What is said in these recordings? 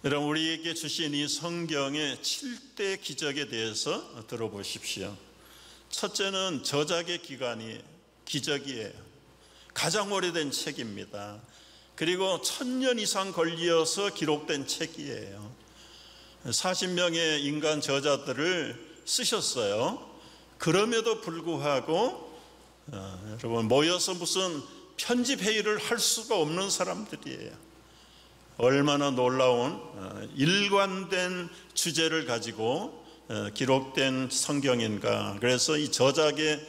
여러분, 우리에게 주신 이 성경의 7대 기적에 대해서 들어보십시오. 첫째는 저작의 기적이에요. 가장 오래된 책입니다. 그리고 1000년 이상 걸려서 기록된 책이에요. 40명의 인간 저자들을 쓰셨어요. 그럼에도 불구하고 여러분, 모여서 무슨 편집회의를 할 수가 없는 사람들이에요. 얼마나 놀라운 일관된 주제를 가지고 기록된 성경인가. 그래서 이 저작의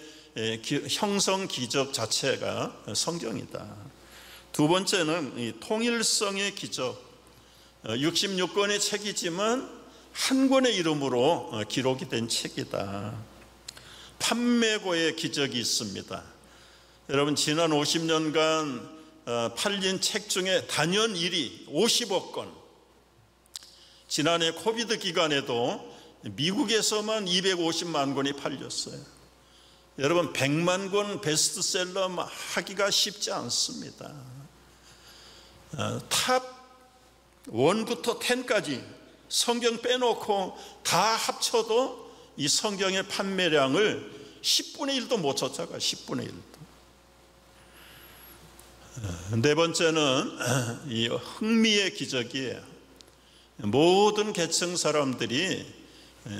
형성 기적 자체가 성경이다. 두 번째는 이 통일성의 기적. 66권의 책이지만 한 권의 이름으로 기록이 된 책이다. 판매고의 기적이 있습니다. 여러분, 지난 50년간 팔린 책 중에 단연 1위 50억 권. 지난해 코비드 기간에도 미국에서만 250만 권이 팔렸어요. 여러분, 100만 권 베스트셀러 하기가 쉽지 않습니다. 탑 1부터 10까지 성경 빼놓고 다 합쳐도 이 성경의 판매량을 10분의 1도 못 쫓아가. 10분의 1도. 네 번째는 이 흥미의 기적이에요. 모든 계층 사람들이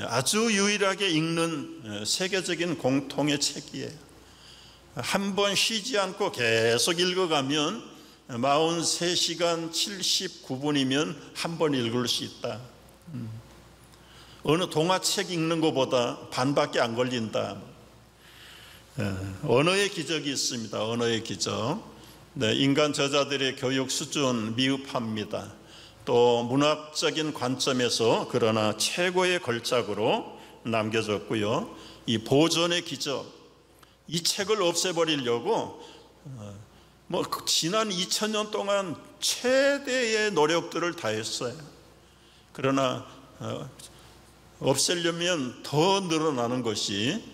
아주 유일하게 읽는 세계적인 공통의 책이에요. 한 번 쉬지 않고 계속 읽어가면 43시간 79분이면 한 번 읽을 수 있다. 어느 동화책 읽는 것보다 반밖에 안 걸린다. 언어의 기적이 있습니다. 언어의 기적. 네, 인간 저자들의 교육 수준 미흡합니다. 또 문학적인 관점에서 그러나 최고의 걸작으로 남겨졌고요. 이 보존의 기적, 이 책을 없애버리려고 지난 2000년 동안 최대의 노력들을 다했어요. 그러나 없애려면 더 늘어나는 것이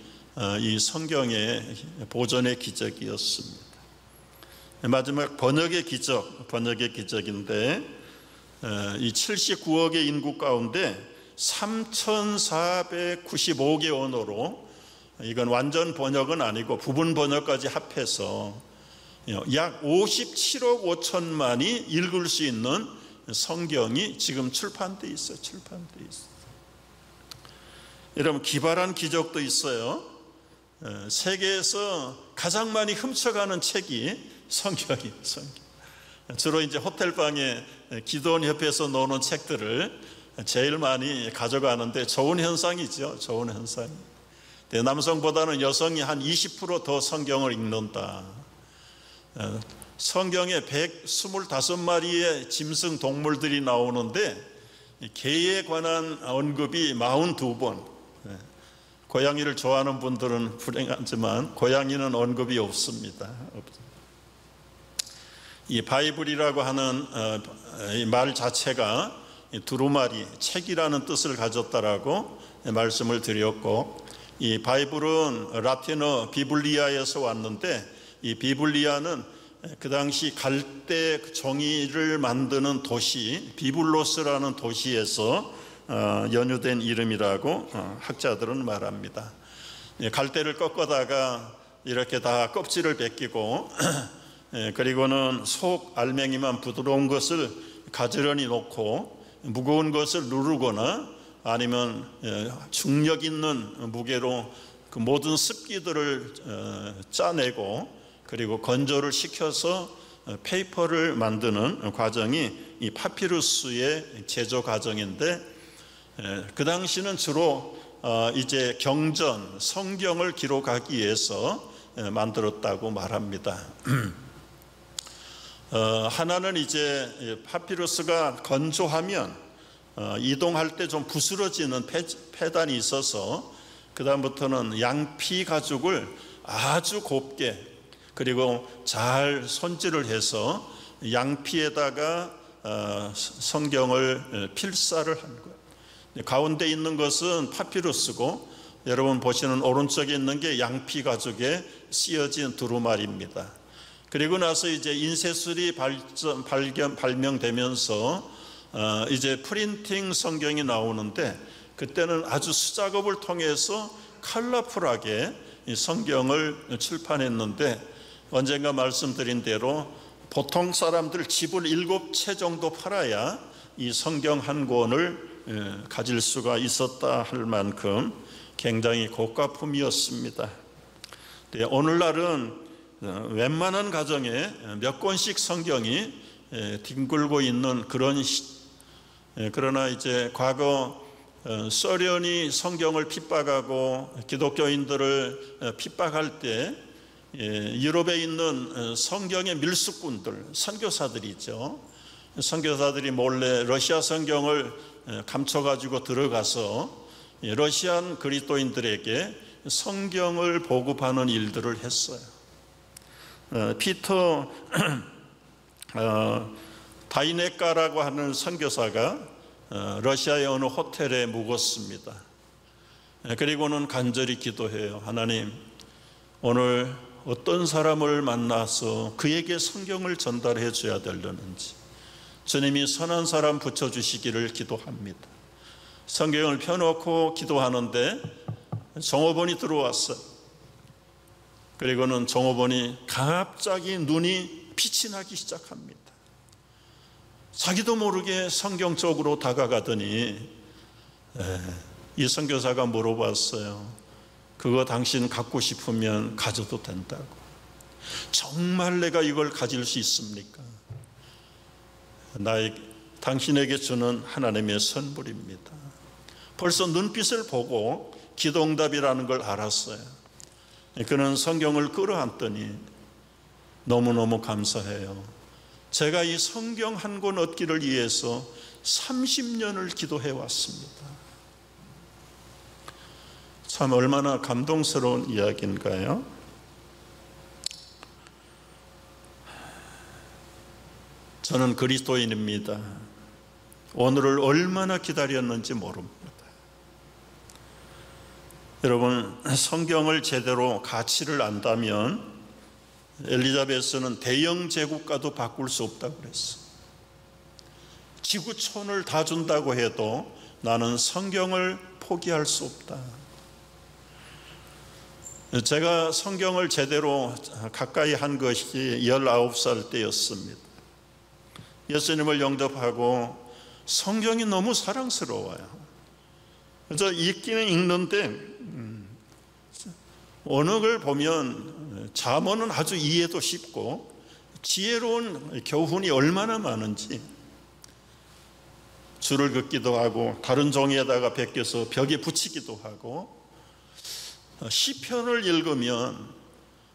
이 성경의 보존의 기적이었습니다. 마지막 번역의 기적인데 이 79억의 인구 가운데 3495개 언어로, 이건 완전 번역은 아니고 부분 번역까지 합해서 약 57억 5천만이 읽을 수 있는 성경이 지금 출판되어 있어요. 여러분, 기발한 기적도 있어요. 세계에서 가장 많이 훔쳐가는 책이 성경이에요. 주로 이제 호텔방에 기도원 협회에서 놓는 책들을 제일 많이 가져가는데 좋은 현상이죠. 좋은 현상. 남성보다는 여성이 한 20% 더 성경을 읽는다. 성경에 125마리의 짐승 동물들이 나오는데 개에 관한 언급이 42번. 고양이를 좋아하는 분들은 불행하지만 고양이는 언급이 없습니다. 이 바이블이라고 하는 이 말 자체가 두루마리, 책이라는 뜻을 가졌다라고 말씀을 드렸고, 이 바이블은 라틴어 비블리아에서 왔는데, 이 비블리아는 그 당시 갈대 종이를 만드는 도시 비블로스라는 도시에서 연유된 이름이라고 학자들은 말합니다. 갈대를 꺾어다가 이렇게 다 껍질을 벗기고 그리고는 속 알맹이만 부드러운 것을 가지런히 놓고 무거운 것을 누르거나 아니면 중력 있는 무게로 그 모든 습기들을 짜내고 그리고 건조를 시켜서 페이퍼를 만드는 과정이 이 파피루스의 제조 과정인데, 그 당시는 주로 이제 경전, 성경을 기록하기 위해서 만들었다고 말합니다. 하나는 이제 파피루스가 건조하면 이동할 때 좀 부스러지는 폐단이 있어서 그 다음부터는 양피 가죽을 아주 곱게 그리고 잘 손질을 해서 양피에다가 성경을 필사를 한 거예요. 가운데 있는 것은 파피루스고 여러분 보시는 오른쪽에 있는 게 양피 가죽에 씌어진 두루마리입니다. 그리고 나서 이제 인쇄술이 발명되면서 이제 프린팅 성경이 나오는데, 그때는 아주 수작업을 통해서 컬러풀하게 이 성경을 출판했는데, 언젠가 말씀드린 대로 보통 사람들 집을 7채 정도 팔아야 이 성경 한 권을 가질 수가 있었다 할 만큼 굉장히 고가품이었습니다. 오늘날은 웬만한 가정에 몇 권씩 성경이 뒹굴고 있는 그런 그러나 이제 과거 소련이 성경을 핍박하고 기독교인들을 핍박할 때 유럽에 있는 성경의 밀수꾼들, 선교사들이죠. 선교사들이 몰래 러시아 성경을 감춰가지고 들어가서 러시안 그리스도인들에게 성경을 보급하는 일들을 했어요. 피터 다이네카라고 하는 선교사가 러시아의 어느 호텔에 묵었습니다. 그리고는 간절히 기도해요. 하나님, 오늘 어떤 사람을 만나서 그에게 성경을 전달해 줘야 되려는지 주님이 선한 사람 붙여주시기를 기도합니다. 성경을 펴놓고 기도하는데 종업원이 들어왔어요. 그리고는 종업원이 갑자기 눈이 빛이 나기 시작합니다. 자기도 모르게 성경 쪽으로 다가가더니 이 선교사가 물어봤어요. 그거 당신 갖고 싶으면 가져도 된다고. 정말 내가 이걸 가질 수 있습니까? 당신에게 주는 하나님의 선물입니다. 벌써 눈빛을 보고 기도응답이라는 걸 알았어요. 그는 성경을 끌어안더니 너무너무 감사해요. 제가 이 성경 한 권 얻기를 위해서 30년을 기도해 왔습니다. 참 얼마나 감동스러운 이야기인가요? 저는 그리스도인입니다. 오늘을 얼마나 기다렸는지 모릅니다. 여러분, 성경을 제대로 가치를 안다면 엘리자베스는 대영 제국가도 바꿀 수 없다고 그랬어. 지구촌을 다 준다고 해도 나는 성경을 포기할 수 없다. 제가 성경을 제대로 가까이 한 것이 19살 때였습니다. 예수님을 영접하고 성경이 너무 사랑스러워요. 그래서 읽기는 읽는데 언어를 보면 잠언은 아주 이해도 쉽고 지혜로운 교훈이 얼마나 많은지 줄을 긋기도 하고 다른 종이에다가 베껴서 벽에 붙이기도 하고, 시편을 읽으면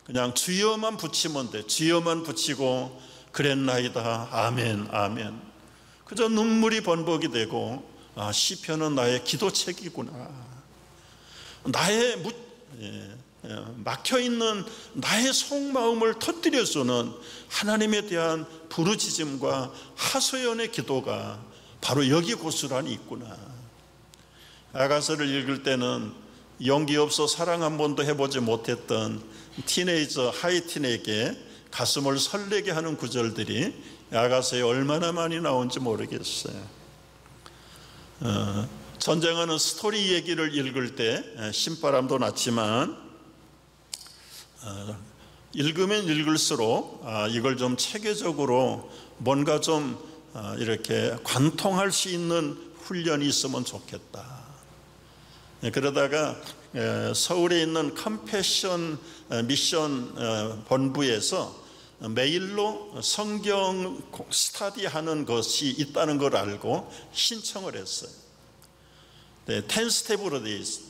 그냥 주여만 붙이면 돼. 주여만 붙이고 그랬나이다 아멘 아멘. 그저 눈물이 번복이 되고, 시편은 나의 기도책이구나. 나의 막혀있는 나의 속마음을 터뜨려주는 하나님에 대한 부르짖음과 하소연의 기도가 바로 여기 고스란히 있구나. 아가서를 읽을 때는 용기 없어 사랑 한 번도 해보지 못했던 티네이저 하이틴에게 가슴을 설레게 하는 구절들이 아가서에 얼마나 많이 나온지 모르겠어요. 전쟁하는 스토리 얘기를 읽을 때 신바람도 났지만 읽으면 읽을수록 이걸 좀 체계적으로 뭔가 좀 이렇게 관통할 수 있는 훈련이 있으면 좋겠다. 그러다가 서울에 있는 컴패션 미션 본부에서 메일로 성경 스터디하는 것이 있다는 걸 알고 신청을 했어요. 10스텝으로 되어 있어요.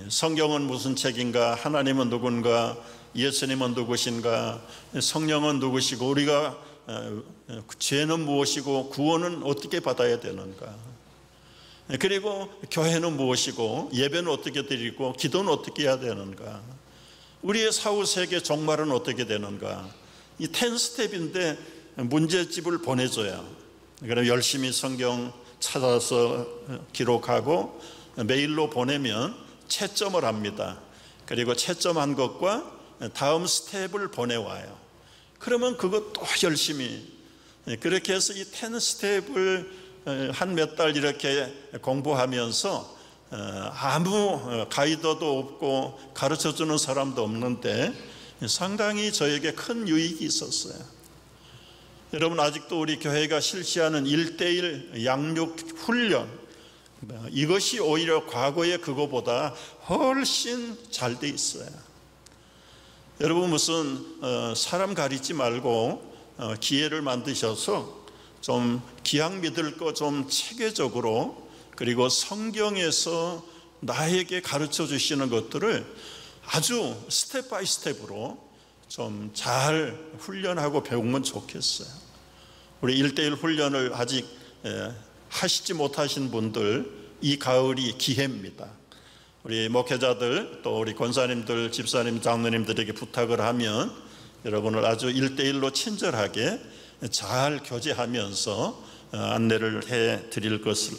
성경은 무슨 책인가, 하나님은 누군가, 예수님은 누구신가, 성령은 누구시고, 우리가 죄는 무엇이고 구원은 어떻게 받아야 되는가, 그리고 교회는 무엇이고 예배는 어떻게 드리고 기도는 어떻게 해야 되는가, 우리의 사후세계 종말은 어떻게 되는가. 이 10스텝인데 문제집을 보내줘야, 그럼 열심히 성경 찾아서 기록하고 메일로 보내면 채점을 합니다. 그리고 채점한 것과 다음 스텝을 보내와요. 그러면 그것 또 열심히, 그렇게 해서 이 10스텝을 한 몇 달 이렇게 공부하면서 아무 가이드도 없고 가르쳐주는 사람도 없는데 상당히 저에게 큰 유익이 있었어요. 여러분, 아직도 우리 교회가 실시하는 1:1 양육 훈련, 이것이 오히려 과거의 그거보다 훨씬 잘 돼 있어요. 여러분, 무슨 사람 가리지 말고 기회를 만드셔서 좀 기약 믿을 거 좀 체계적으로, 그리고 성경에서 나에게 가르쳐 주시는 것들을 아주 스텝 바이 스텝으로 좀 잘 훈련하고 배우면 좋겠어요. 우리 1:1 훈련을 아직 하시지 못하신 분들, 이 가을이 기회입니다. 우리 목회자들, 또 우리 권사님들, 집사님, 장로님들에게 부탁을 하면 여러분을 아주 1:1로 친절하게 잘 교제하면서 안내를 해 드릴 것을.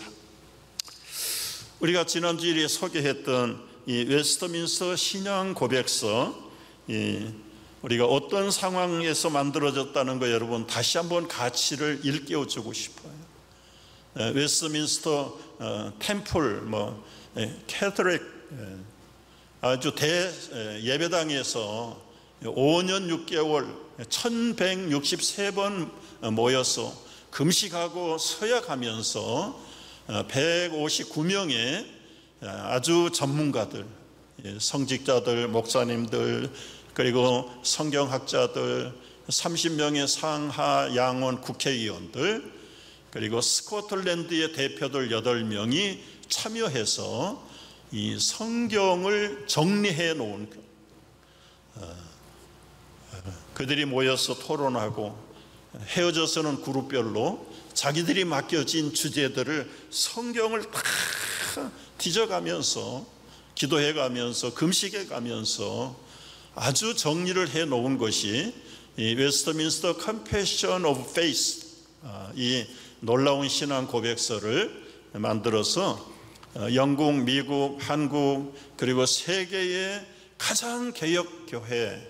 우리가 지난주에 소개했던 이 웨스트민스터 신앙 고백서, 우리가 어떤 상황에서 만들어졌다는 거 여러분 다시 한번 가치를 일깨워 주고 싶어요. 웨스트민스터 템플, 캐톨릭 아주 대 예배당에서 5년 6개월 1163번 모여서 금식하고 서약하면서 159명의 아주 전문가들, 성직자들, 목사님들, 그리고 성경학자들, 30명의 상하 양원 국회의원들, 그리고 스코틀랜드의 대표들 8명이 참여해서 이 성경을 정리해 놓은, 그들이 모여서 토론하고 헤어져서는 그룹별로 자기들이 맡겨진 주제들을 성경을 다 뒤져가면서 기도해가면서 금식해가면서 아주 정리를 해 놓은 것이 이 웨스트민스터 컨페션 오브 페이스, 이 놀라운 신앙 고백서를 만들어서 영국, 미국, 한국, 그리고 세계의 가장 개혁교회,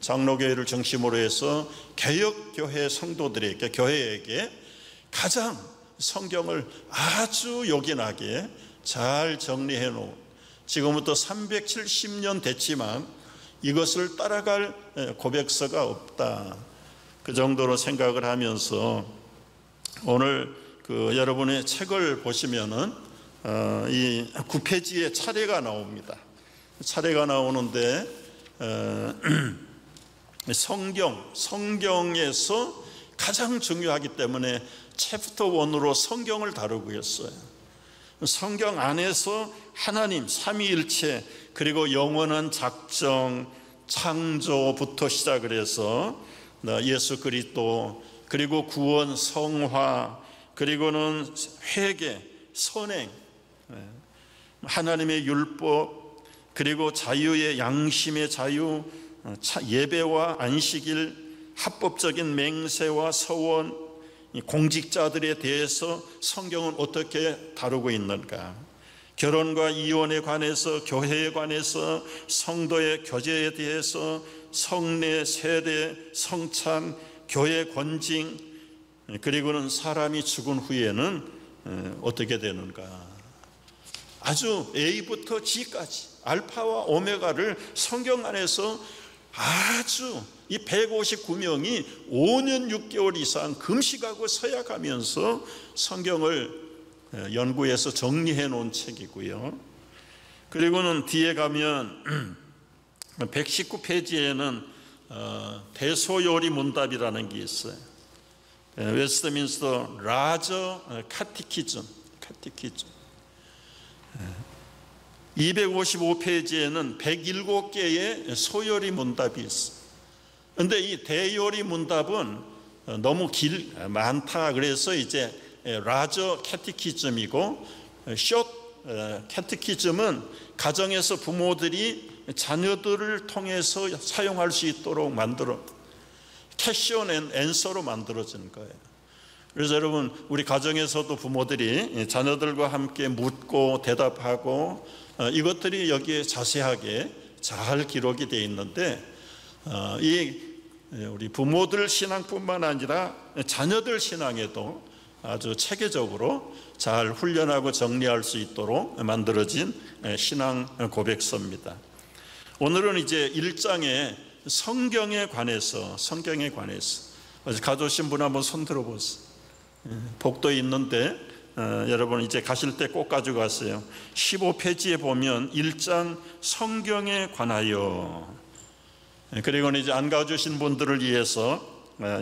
장로교회를 중심으로 해서 개혁교회 성도들에게, 교회에게 가장 성경을 아주 요긴하게 잘 정리해 놓은, 지금부터 370년 됐지만 이것을 따라갈 고백서가 없다, 그 정도로 생각을 하면서 오늘 여러분의 책을 보시면은 이 9페이지에 차례가 나옵니다. 차례가 나오는데 성경에서 가장 중요하기 때문에 챕터 1으로 성경을 다루고 있어요. 성경 안에서 하나님 삼위일체, 그리고 영원한 작정, 창조부터 시작을 해서 예수 그리스도, 그리고 구원, 성화, 그리고는 회개, 선행, 하나님의 율법, 그리고 자유의 양심의 자유, 예배와 안식일, 합법적인 맹세와 서원, 공직자들에 대해서 성경은 어떻게 다루고 있는가, 결혼과 이혼에 관해서, 교회에 관해서, 성도의 교제에 대해서, 성례, 세례, 성찬, 교회 권징, 그리고는 사람이 죽은 후에는 어떻게 되는가, 아주 A부터 G까지 알파와 오메가를 성경 안에서 아주 이 159명이 5년 6개월 이상 금식하고 서약하면서 성경을 연구해서 정리해 놓은 책이고요. 그리고는 뒤에 가면 119페이지에는 대소요리 문답이라는 게 있어요. 웨스트민스터 라저 카티키즘 255페이지에는 107개의 소요리 문답이 있어요. 그런데 이 대요리 문답은 너무 많다, 그래서 이제 라저 캐티키즘이고, 숏 캐티키즘은 가정에서 부모들이 자녀들을 통해서 사용할 수 있도록 만들어 퀘션 앤 앤서로 만들어진 거예요. 그래서 여러분, 우리 가정에서도 부모들이 자녀들과 함께 묻고 대답하고, 이것들이 여기에 자세하게 잘 기록이 되어 있는데, 이 우리 부모들 신앙뿐만 아니라 자녀들 신앙에도 아주 체계적으로 잘 훈련하고 정리할 수 있도록 만들어진 신앙 고백서입니다. 오늘은 이제 1장의 성경에 관해서 어제 가져오신 분 한번 손 들어보세요. 복도 있는데 여러분 이제 가실 때 꼭 가져가세요. 15페이지에 보면 1장 성경에 관하여, 그리고 이제 안 가져오신 분들을 위해서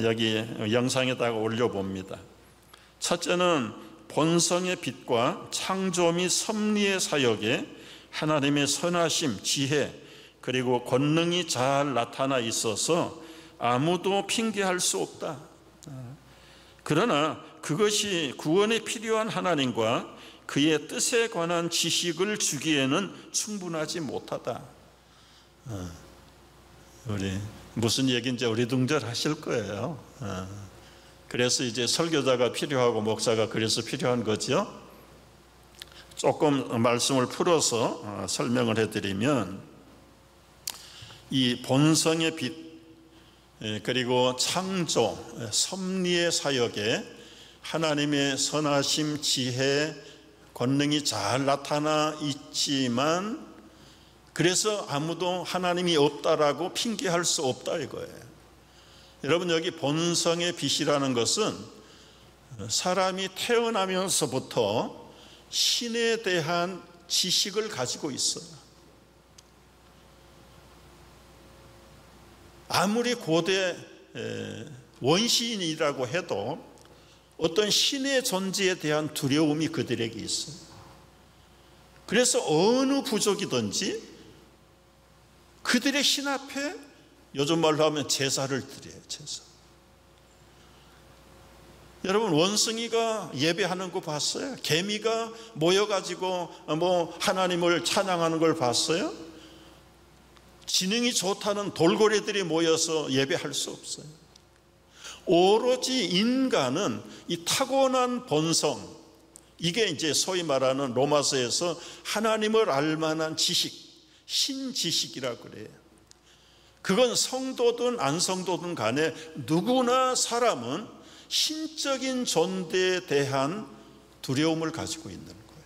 여기 영상에다가 올려봅니다. 첫째는 본성의 빛과 창조 및 섭리의 사역에 하나님의 선하심, 지혜, 그리고 권능이 잘 나타나 있어서 아무도 핑계할 수 없다. 그러나 그것이 구원에 필요한 하나님과 그의 뜻에 관한 지식을 주기에는 충분하지 못하다. 우리 무슨 얘기인지 어리둥절 하실 거예요. 그래서 이제 설교자가 필요하고 목사가 그래서 필요한 거죠. 조금 말씀을 풀어서 설명을 해드리면, 이 본성의 빛, 그리고 창조, 섭리의 사역에 하나님의 선하심, 지혜, 권능이 잘 나타나 있지만 그래서 아무도 하나님이 없다라고 핑계할 수 없다 이거예요. 여러분, 여기 본성의 빛이라는 것은 사람이 태어나면서부터 신에 대한 지식을 가지고 있어요. 아무리 고대 원시인이라고 해도 어떤 신의 존재에 대한 두려움이 그들에게 있어요. 그래서 어느 부족이든지 그들의 신 앞에 요즘 말로 하면 제사를 드려요. 제사. 여러분, 원숭이가 예배하는 거 봤어요? 개미가 모여가지고 하나님을 찬양하는 걸 봤어요? 지능이 좋다는 돌고래들이 모여서 예배할 수 없어요. 오로지 인간은 이 타고난 본성, 이게 이제 소위 말하는 로마서에서 하나님을 알만한 지식, 신지식이라고 그래요. 그건 성도든 안 성도든 간에 누구나 사람은 신적인 존재에 대한 두려움을 가지고 있는 거예요.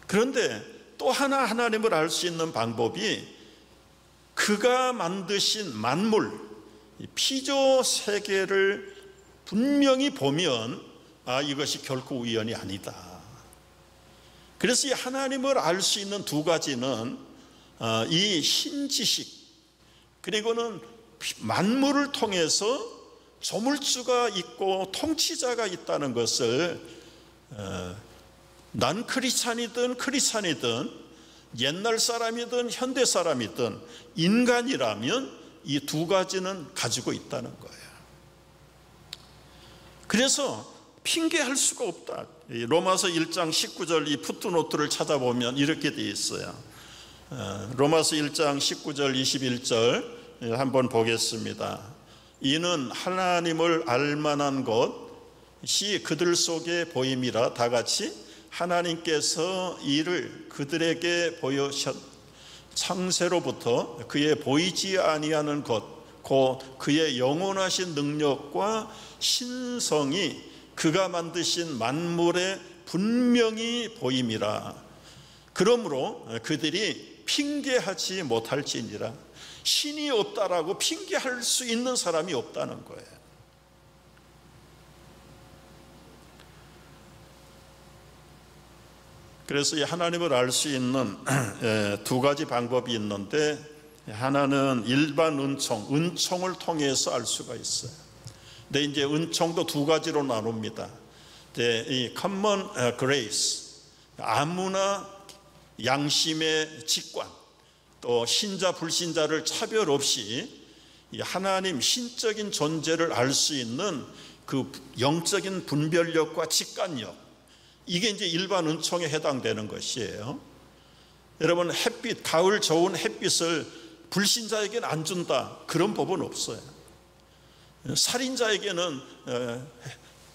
그런데 또 하나 하나님을 알 수 있는 방법이 그가 만드신 만물, 피조 세계를 분명히 보면 이것이 결코 우연이 아니다. 그래서 이 하나님을 알 수 있는 두 가지는 이 신지식, 그리고는 만물을 통해서 조물주가 있고 통치자가 있다는 것을 난 크리스찬이든 옛날 사람이든 현대 사람이든 인간이라면 이 두 가지는 가지고 있다는 거예요. 그래서 핑계할 수가 없다. 로마서 1장 19절 이 풋노트를 찾아보면 이렇게 되어 있어요. 로마서 1장 19절 21절 한번 보겠습니다. 이는 하나님을 알만한 것이 그들 속에 보임이라. 다 같이 하나님께서 이를 그들에게 보여셨. 창세로부터 그의 보이지 아니하는 것 곧 그의 영원하신 능력과 신성이 그가 만드신 만물에 분명히 보임이라. 그러므로 그들이 핑계하지 못할지니라. 신이 없다라고 핑계할 수 있는 사람이 없다는 거예요. 그래서 이 하나님을 알 수 있는 두 가지 방법이 있는데, 하나는 일반 은총을 통해서 알 수가 있어요. 근데 이제 은총도 두 가지로 나눕니다. 이 common grace, 아무나 양심의 직관, 또 신자 불신자를 차별 없이 이 하나님 신적인 존재를 알 수 있는 그 영적인 분별력과 직관력, 이게 이제 일반 은총에 해당되는 것이에요. 여러분, 햇빛, 가을 좋은 햇빛을 불신자에게는 안 준다, 그런 법은 없어요. 살인자에게는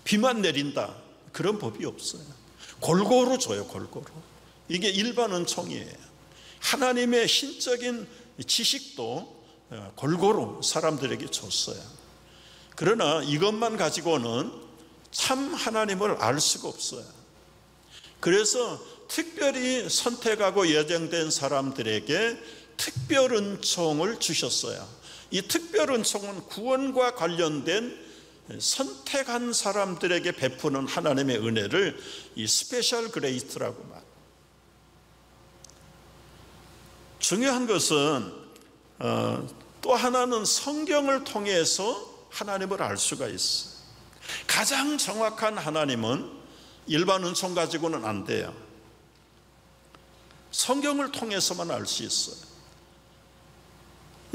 비만 내린다, 그런 법이 없어요. 골고루 줘요, 골고루. 이게 일반 은총이에요. 하나님의 신적인 지식도 골고루 사람들에게 줬어요. 그러나 이것만 가지고는 참 하나님을 알 수가 없어요. 그래서 특별히 선택하고 예정된 사람들에게 특별 은총을 주셨어요. 이 특별 은총은 구원과 관련된 선택한 사람들에게 베푸는 하나님의 은혜를 이 스페셜 그레이스라고 말. 중요한 것은 또 하나는 성경을 통해서 하나님을 알 수가 있어요. 가장 정확한 하나님은 일반 은총 가지고는 안 돼요. 성경을 통해서만 알 수 있어요.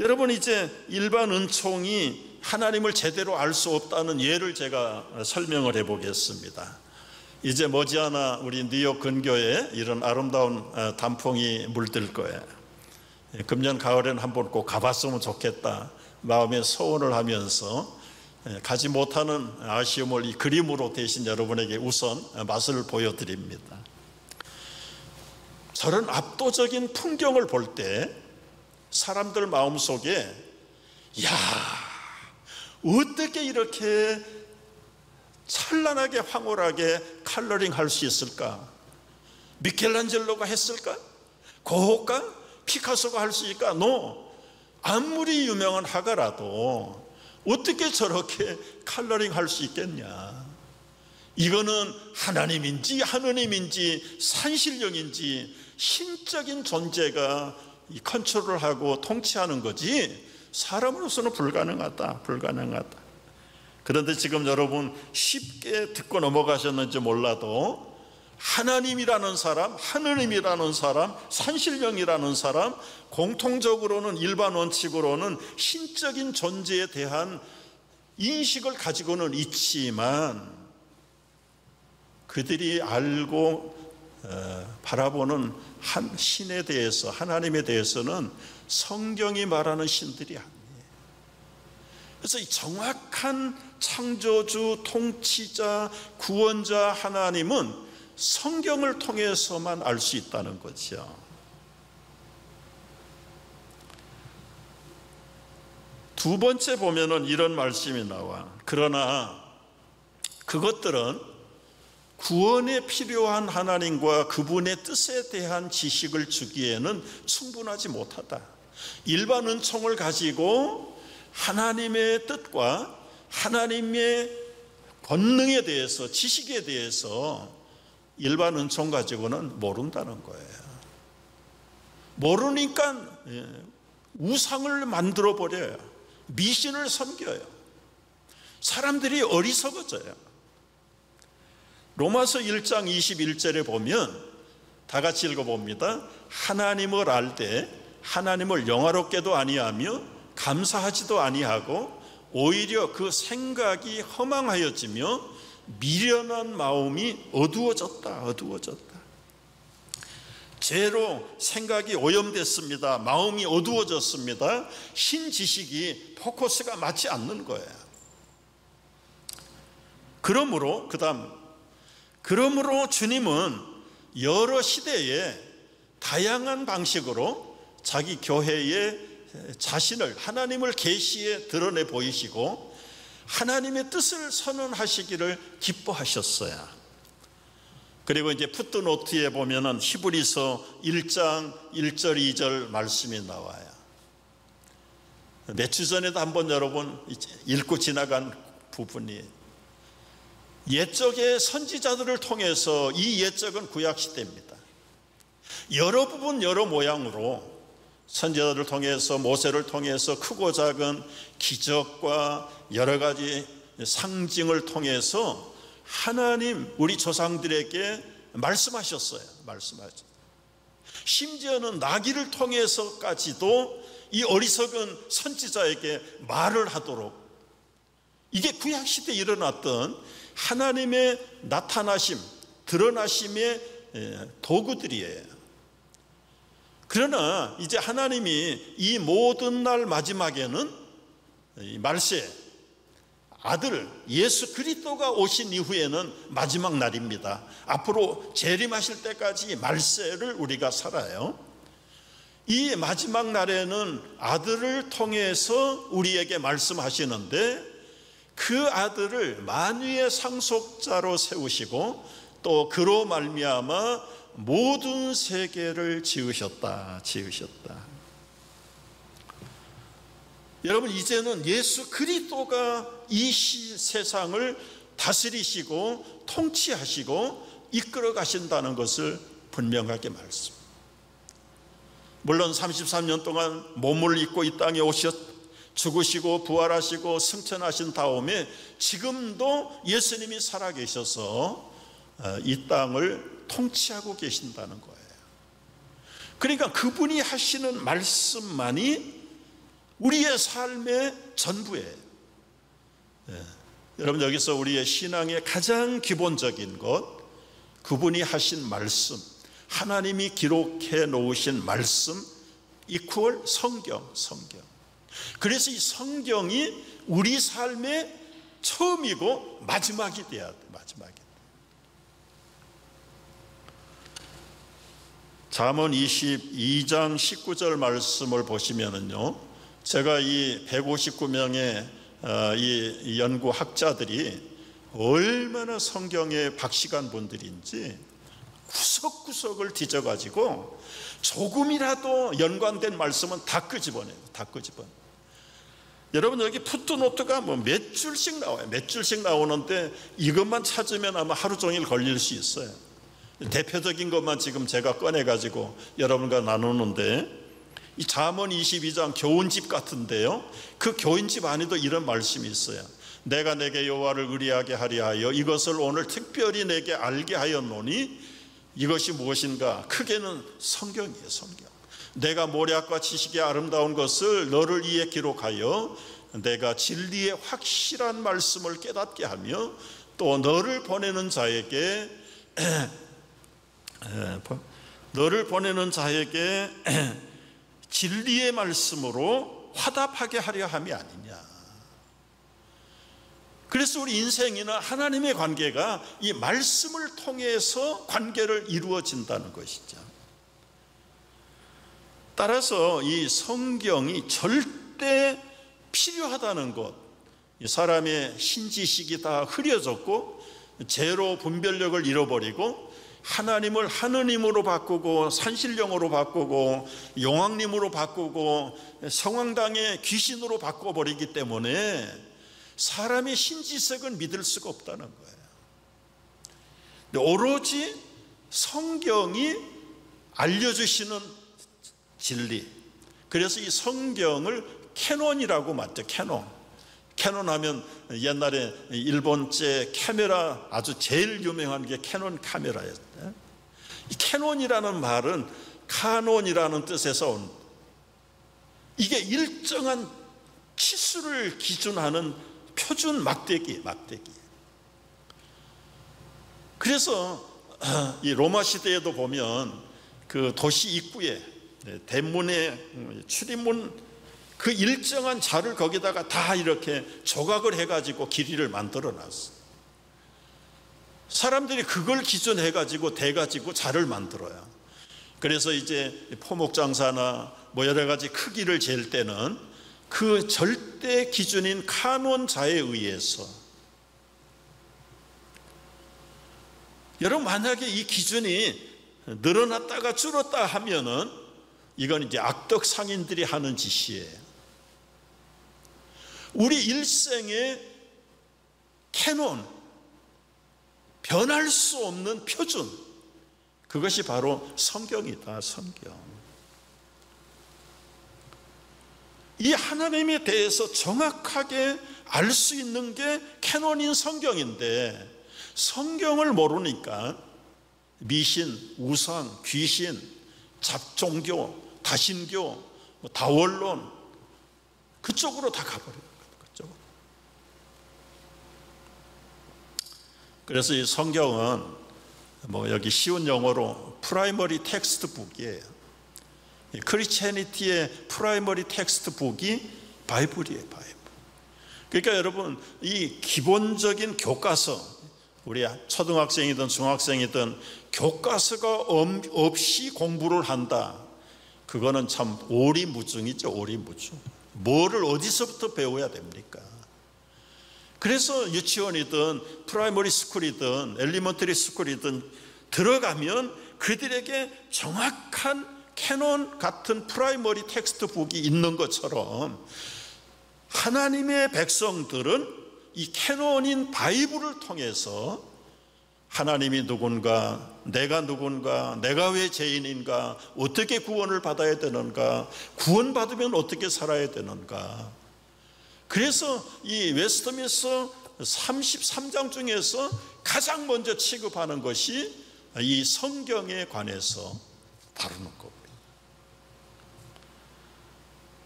여러분, 이제 일반 은총이 하나님을 제대로 알 수 없다는 예를 제가 설명을 해보겠습니다. 이제 머지않아 우리 뉴욕 근교에 이런 아름다운 단풍이 물들 거예요. 금년 가을에는 한번 꼭 가봤으면 좋겠다 마음에 소원을 하면서 가지 못하는 아쉬움을 이 그림으로 대신 여러분에게 우선 맛을 보여드립니다. 저런 압도적인 풍경을 볼 때 사람들 마음속에 야, 어떻게 이렇게 찬란하게 황홀하게 컬러링할 수 있을까? 미켈란젤로가 했을까? 고흐가? 피카소가 할 수 있을까? 아무리 유명한 화가라도 어떻게 저렇게 컬러링할 수 있겠냐? 이거는 하나님인지 하느님인지 산신령인지 신적인 존재가 이 컨트롤을 하고 통치하는 거지 사람으로서는 불가능하다. 그런데 지금 여러분 쉽게 듣고 넘어가셨는지 몰라도 하나님이라는 사람, 하느님이라는 사람, 산신령이라는 사람, 공통적으로는 일반 원칙으로는 신적인 존재에 대한 인식을 가지고는 있지만 그들이 알고 바라보는 한 신에 대해서, 하나님에 대해서는 성경이 말하는 신들이 아니에요. 그래서 이 정확한 창조주, 통치자, 구원자 하나님은 성경을 통해서만 알 수 있다는 거죠. 두 번째 보면은 이런 말씀이 나와. 그러나 그것들은 구원에 필요한 하나님과 그분의 뜻에 대한 지식을 주기에는 충분하지 못하다. 일반 은총을 가지고 하나님의 뜻과 하나님의 권능에 대해서, 지식에 대해서 일반 은총 가지고는 모른다는 거예요. 모르니까 우상을 만들어 버려요. 미신을 섬겨요. 사람들이 어리석어져요. 로마서 1장 21절에 보면 다 같이 읽어봅니다. 하나님을 알 때 하나님을 영화롭게도 아니하며 감사하지도 아니하고 오히려 그 생각이 허망하여지며 미련한 마음이 어두워졌다. 죄로 생각이 오염됐습니다. 마음이 어두워졌습니다. 신지식이 포커스가 맞지 않는 거예요. 그러므로 주님은 여러 시대에 다양한 방식으로 자기 교회의 자신을, 하나님을 계시에 드러내 보이시고 하나님의 뜻을 선언하시기를 기뻐하셨어요. 그리고 이제 풋노트에 보면은 히브리서 1장 1절 2절 말씀이 나와요. 몇 주 전에도 한번 여러분 읽고 지나간 부분이에요. 옛적의 선지자들을 통해서, 이 옛적은 구약시대입니다. 여러 부분 여러 모양으로 선지자들을 통해서, 모세를 통해서 크고 작은 기적과 여러 가지 상징을 통해서 하나님 우리 조상들에게 말씀하셨어요. 심지어는 나귀를 통해서까지도 이 어리석은 선지자에게 말을 하도록, 이게 구약시대에 일어났던 하나님의 나타나심, 드러나심의 도구들이에요. 그러나 이제 하나님이 이 모든 날 마지막에는 이 말세, 아들 예수 그리스도가 오신 이후에는 마지막 날입니다. 앞으로 재림하실 때까지 말세를 우리가 살아요. 이 마지막 날에는 아들을 통해서 우리에게 말씀하시는데, 그 아들을 만유의 상속자로 세우시고 또 그로 말미암아 모든 세계를 지으셨다. 여러분, 이제는 예수 그리스도가 이 세상을 다스리시고 통치하시고 이끌어 가신다는 것을 분명하게 말씀. 물론 33년 동안 몸을 입고 이 땅에 죽으시고 부활하시고 승천하신 다음에 지금도 예수님이 살아계셔서 이 땅을 통치하고 계신다는 거예요. 그러니까 그분이 하시는 말씀만이 우리의 삶의 전부예요. 여러분, 여기서 우리의 신앙의 가장 기본적인 것, 그분이 하신 말씀, 하나님이 기록해 놓으신 말씀 이퀄 성경. 그래서 이 성경이 우리 삶의 처음이고 마지막이 돼야 돼. 잠언 22장 19절 말씀을 보시면은요, 제가 이 159명의 이 연구학자들이 얼마나 성경에 박식한 분들인지 구석구석을 뒤져가지고 조금이라도 연관된 말씀은 다 끄집어내요. 여러분, 여기 푸트노트가 뭐 몇 줄씩 나와요. 몇 줄씩 나오는데 이것만 찾으면 아마 하루 종일 걸릴 수 있어요. 대표적인 것만 지금 제가 꺼내가지고 여러분과 나누는데, 이 잠언 22장 교훈집 같은데요, 그 교훈집 안에도 이런 말씀이 있어요. 내가 내게 여호와를 의리하게 하려 하여 이것을 오늘 특별히 내게 알게 하였노니 이것이 무엇인가? 크게는 성경이에요. 성경. 내가 모략과 지식의 아름다운 것을 너를 위해 기록하여 내가 진리의 확실한 말씀을 깨닫게 하며 또 너를 보내는 자에게 진리의 말씀으로 화답하게 하려 함이 아니냐. 그래서 우리 인생이나 하나님의 관계가 이 말씀을 통해서 관계를 이루어진다는 것이죠. 따라서 이 성경이 절대 필요하다는 것, 사람의 신지식이 다 흐려졌고 죄로 분별력을 잃어버리고 하나님을 하느님으로 바꾸고 산신령으로 바꾸고 용왕님으로 바꾸고 성황당의 귀신으로 바꿔버리기 때문에 사람의 신지색은 믿을 수가 없다는 거예요. 오로지 성경이 알려주시는 진리, 그래서 이 성경을 캐논이라고 맞죠. 캐논 하면 옛날에 일본제 카메라 아주 제일 유명한 게 캐논 카메라였어요. 이 캐논이라는 말은 카논이라는 뜻에서 온, 이게 일정한 치수를 기준하는 표준 막대기. 그래서 이 로마 시대에도 보면 그 도시 입구에 대문에 출입문 그 일정한 자를 거기다가 다 이렇게 조각을 해가지고 길이를 만들어 놨어. 사람들이 그걸 기준해가지고 대가지고 자를 만들어요. 그래서 이제 포목장사나 뭐 여러 가지 크기를 잴 때는 그 절대 기준인 카논자에 의해서, 여러분, 만약에 이 기준이 늘어났다가 줄었다 하면은 이건 이제 악덕 상인들이 하는 짓이에요. 우리 일생의 캐논, 변할 수 없는 표준, 그것이 바로 성경이다. 성경. 이 하나님에 대해서 정확하게 알 수 있는 게 캐논인 성경인데, 성경을 모르니까 미신, 우상, 귀신, 잡종교, 다신교, 다원론 그쪽으로 다 가버려요. 그래서 이 성경은 뭐 여기 쉬운 영어로 프라이머리 텍스트북이에요. 크리스천리티의 프라이머리 텍스트북이 바이블이에요. 바이블. 그러니까 여러분, 이 기본적인 교과서, 우리 초등학생이든 중학생이든 교과서가 없이 공부를 한다, 그거는 참 오리무중이죠. 오리무중. 뭐를 어디서부터 배워야 됩니까? 그래서 유치원이든 프라이머리 스쿨이든 엘리먼터리 스쿨이든 들어가면 그들에게 정확한 캐논 같은 프라이머리 텍스트북이 있는 것처럼 하나님의 백성들은 이 캐논인 바이블을 통해서 하나님이 누군가, 내가 누군가, 내가 왜 죄인인가, 어떻게 구원을 받아야 되는가, 구원받으면 어떻게 살아야 되는가. 그래서 이 웨스트민스터 33장 중에서 가장 먼저 취급하는 것이 이 성경에 관해서 다루는 겁니다.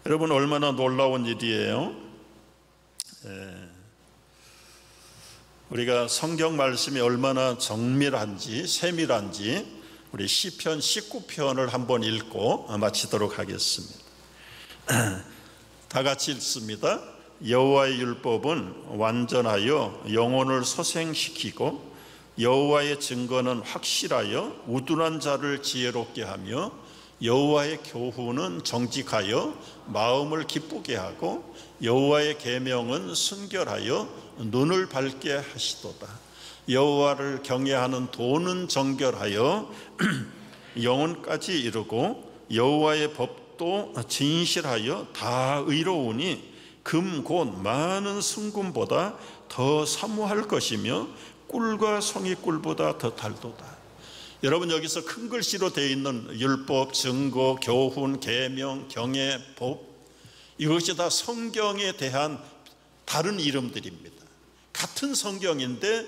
여러분, 얼마나 놀라운 일이에요. 우리가 성경 말씀이 얼마나 정밀한지 세밀한지 우리 시편 19편을 한번 읽고 마치도록 하겠습니다. 다 같이 읽습니다. 여호와의 율법은 완전하여 영혼을 소생시키고 여호와의 증거는 확실하여 우둔한 자를 지혜롭게 하며 여호와의 교훈은 정직하여 마음을 기쁘게 하고 여호와의 계명은 순결하여 눈을 밝게 하시도다. 여호와를 경외하는 도는 정결하여 영혼까지 이르고 여호와의 법도 진실하여 다 의로우니 금 곧 많은 순금보다 더 사모할 것이며 꿀과 송이꿀보다 더 달도다. 여러분, 여기서 큰 글씨로 되어 있는 율법, 증거, 교훈, 계명, 경애, 법, 이것이 다 성경에 대한 다른 이름들입니다. 같은 성경인데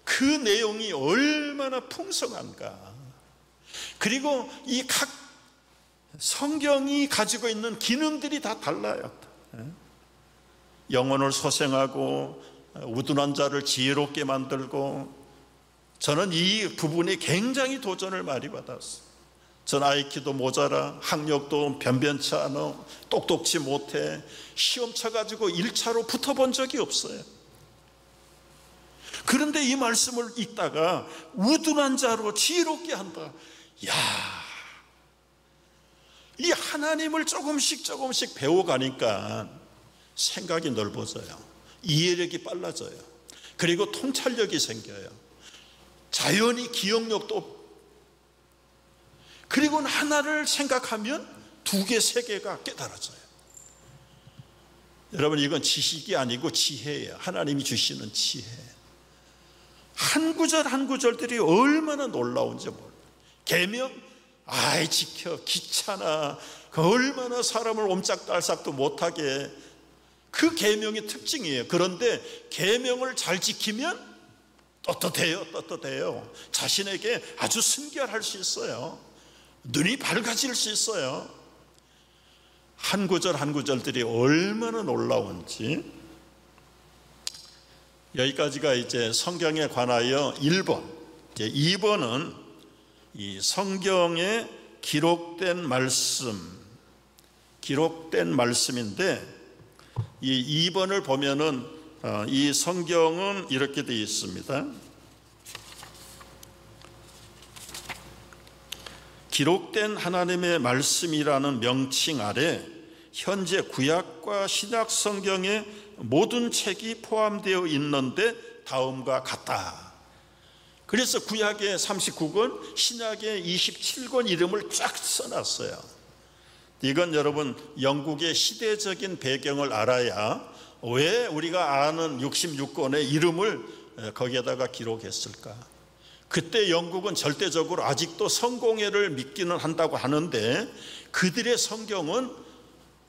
그 내용이 얼마나 풍성한가. 그리고 이 각 성경이 가지고 있는 기능들이 다 달라요. 영혼을 소생하고 우둔한 자를 지혜롭게 만들고, 저는 이 부분에 굉장히 도전을 많이 받았어요. 전 IQ도 모자라, 학력도 변변치 않아, 똑똑치 못해, 시험 쳐가지고 1차로 붙어본 적이 없어요. 그런데 이 말씀을 읽다가 우둔한 자로 지혜롭게 한다. 야, 이 하나님을 조금씩 배워가니까 생각이 넓어져요. 이해력이 빨라져요. 그리고 통찰력이 생겨요. 자연히 기억력도, 그리고 하나를 생각하면 두 개, 세 개가 깨달아져요. 여러분, 이건 지식이 아니고 지혜예요. 하나님이 주시는 지혜. 한 구절 한 구절들이 얼마나 놀라운지 몰라요. 계명, 아이 지켜, 귀찮아, 그 얼마나 사람을 옴짝달싹도 못하게, 그 계명의 특징이에요. 그런데 계명을 잘 지키면 떳떳해요. 자신에게 아주 순결할 수 있어요. 눈이 밝아질 수 있어요. 한 구절 한 구절들이 얼마나 놀라운지. 여기까지가 이제 성경에 관하여 1번. 이제 2번은 이 성경에 기록된 말씀인데, 이 2번을 보면은 이 성경은 이렇게 되어 있습니다. 기록된 하나님의 말씀이라는 명칭 아래 현재 구약과 신약 성경의 모든 책이 포함되어 있는데 다음과 같다. 그래서 구약의 39권, 신약의 27권 이름을 쫙 써놨어요. 이건 여러분, 영국의 시대적인 배경을 알아야 왜 우리가 아는 66권의 이름을 거기에다가 기록했을까? 그때 영국은 절대적으로 아직도 성공회를 믿기는 한다고 하는데, 그들의 성경은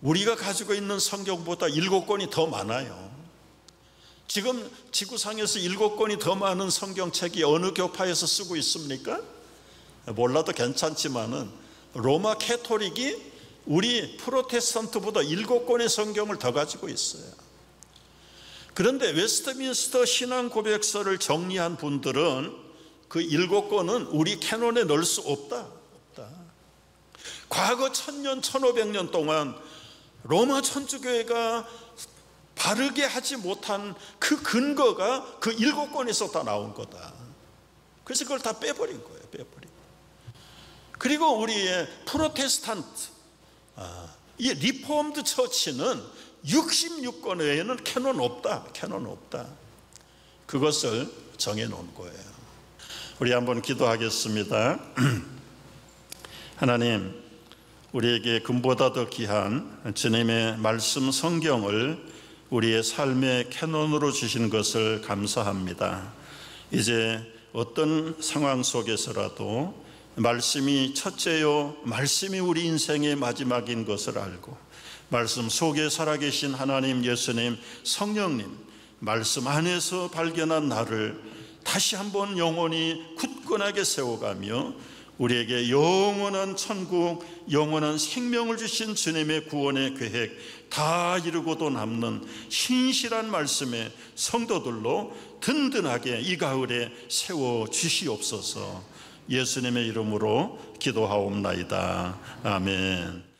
우리가 가지고 있는 성경보다 7권이 더 많아요. 지금 지구상에서 7권이 더 많은 성경책이 어느 교파에서 쓰고 있습니까? 몰라도 괜찮지만은 로마 캐토릭이 우리 프로테스탄트보다 7권의 성경을 더 가지고 있어요. 그런데 웨스트민스터 신앙 고백서를 정리한 분들은 그 7권은 우리 캐논에 넣을 수 없다. 과거 1000년, 1500년 동안 로마 천주교회가 바르게 하지 못한 그 근거가 그 7권에서 다 나온 거다. 그래서 그걸 다 빼버린 거예요. 그리고 우리의 프로테스탄트, 이 리폼드 처치는 66권 외에는 캐논 없다. 캐논 없다. 그것을 정해놓은 거예요. 우리 한번 기도하겠습니다. 하나님, 우리에게 금보다 더 귀한 주님의 말씀 성경을 우리의 삶의 캐논으로 주신 것을 감사합니다. 이제 어떤 상황 속에서라도 말씀이 첫째요, 말씀이 우리 인생의 마지막인 것을 알고 말씀 속에 살아계신 하나님, 예수님, 성령님, 말씀 안에서 발견한 나를 다시 한번 영원히 굳건하게 세워가며 우리에게 영원한 천국, 영원한 생명을 주신 주님의 구원의 계획 다 이루고도 남는 신실한 말씀의 성도들로 든든하게 이 가을에 세워 주시옵소서. 예수님의 이름으로 기도하옵나이다. 아멘.